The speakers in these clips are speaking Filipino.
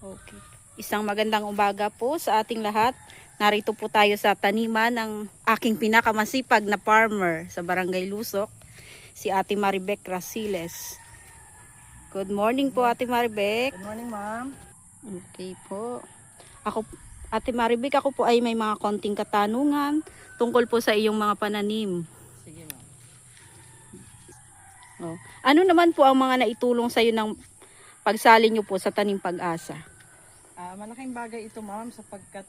Okay. Isang magandang umaga po sa ating lahat. Narito po tayo sa taniman ng aking pinakamasipag na farmer sa Barangay Lusok, si Ate Maribec Rasiles. Good morning po, Ate Maribec. Good morning, ma'am. Okay po. Ate Maribec, ako po ay may mga konting katanungan tungkol po sa iyong mga pananim. Sige, ma'am. Oh. Ano naman po ang mga naitulong sa iyo ng pagsali niyo po sa Tanim Pag-asa? Malaking bagay ito, ma'am, sapagkat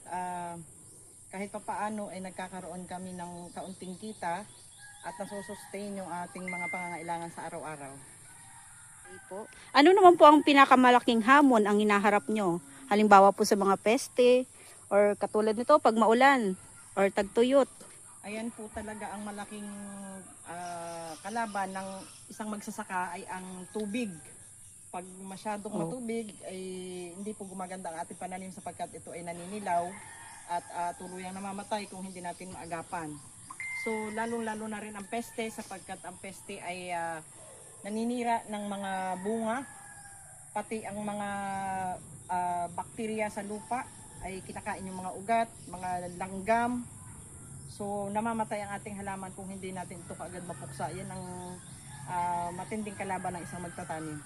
kahit papaano ay nagkakaroon kami ng kaunting kita at nasusustain yung ating mga pangangailangan sa araw-araw. Okay po. Ano naman po ang pinakamalaking hamon ang hinaharap nyo? Halimbawa po sa mga peste or katulad nito pag maulan or tagtuyot. Ayan po talaga ang malaking kalaban ng isang magsasaka ay ang tubig. Pag masyadong matubig ay hindi po gumaganda ang ating pananim sapagkat ito ay naninilaw at tuluyang namamatay kung hindi natin maagapan. So lalong-lalo na rin ang peste sapagkat ang peste ay naninira ng mga bunga, pati ang mga bakterya sa lupa ay kinakain yung mga ugat, mga langgam. So namamatay ang ating halaman kung hindi natin ito kaagad mapuksa. Yan ang matinding kalaban ng isang magtatanim.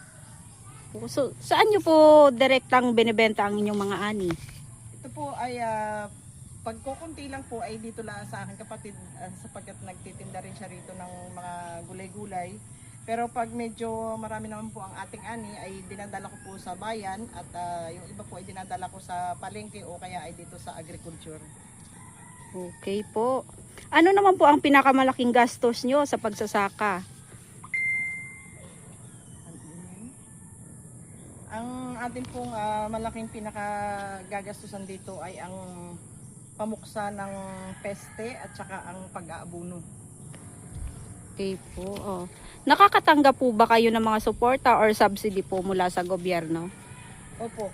So, saan nyo po direktang binibenta ang inyong mga ani? Ito po ay pagkukunti lang po ay dito lang sa aking kapatid sapagkat nagtitinda rin siya rito ng mga gulay-gulay. Pero pag medyo marami naman po ang ating ani ay dinadala ko po sa bayan at yung iba po ay dinadala ko sa palengke o kaya ay dito sa agriculture. Okay po. Ano naman po ang pinakamalaking gastos nyo sa pagsasaka? Ang atin pong malaking pinakagagastusan dito ay ang pamuksa ng peste at saka ang pag-aabuno. Okay po. Oh. Nakakatanggap po ba kayo ng mga suporta or subsidy po mula sa gobyerno? Opo,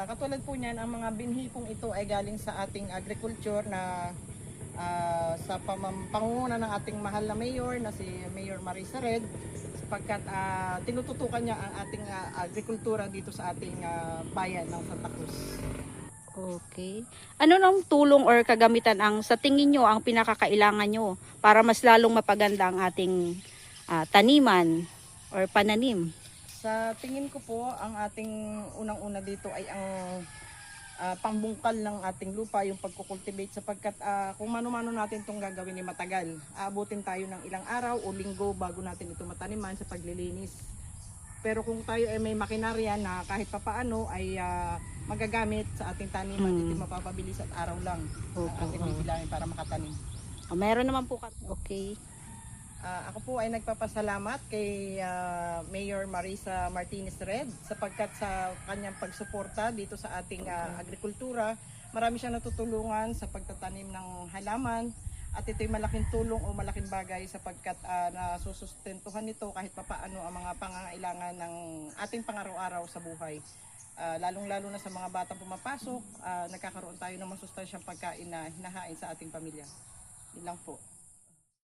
katulad po niyan, ang mga binhi pong ito ay galing sa ating agriculture na sa pangunguna ng ating mahal na mayor na si Mayor Marisa Red sapagkat tinututukan niya ang ating agrikultura dito sa ating bayan ng Santa Cruz. Okay. Ano nang tulong or kagamitan ang sa tingin nyo ang pinakakailangan nyo para mas lalong mapaganda ang ating taniman or pananim? Sa tingin ko po, ang ating unang-una dito ay ang pambungkal ng ating lupa, yung pagkukultivate sapagkat kung mano-mano natin itong gagawin ni matagal. Aabutin tayo ng ilang araw o linggo bago natin ito mataniman sa paglilinis. Pero kung tayo ay may makinarya na kahit papaano ay magagamit sa ating taniman, ito mapapabilis at araw lang ang ating bibilangin para makatanim. Meron naman po okay. Ako po ay nagpapasalamat kay Mayor Marisa Martinez Red sapagkat sa kanyang pagsuporta dito sa ating agrikultura. Marami siyang natutulungan sa pagtatanim ng halaman at ito'y malaking tulong o malaking bagay sapagkat nasusustentuhan nito kahit papaano ang mga pangangailangan ng ating pang-araw-araw sa buhay. Lalong-lalo na sa mga batang pumapasok, nagkakaroon tayo ng masustansyang pagkain na hinahain sa ating pamilya. Yun lang po.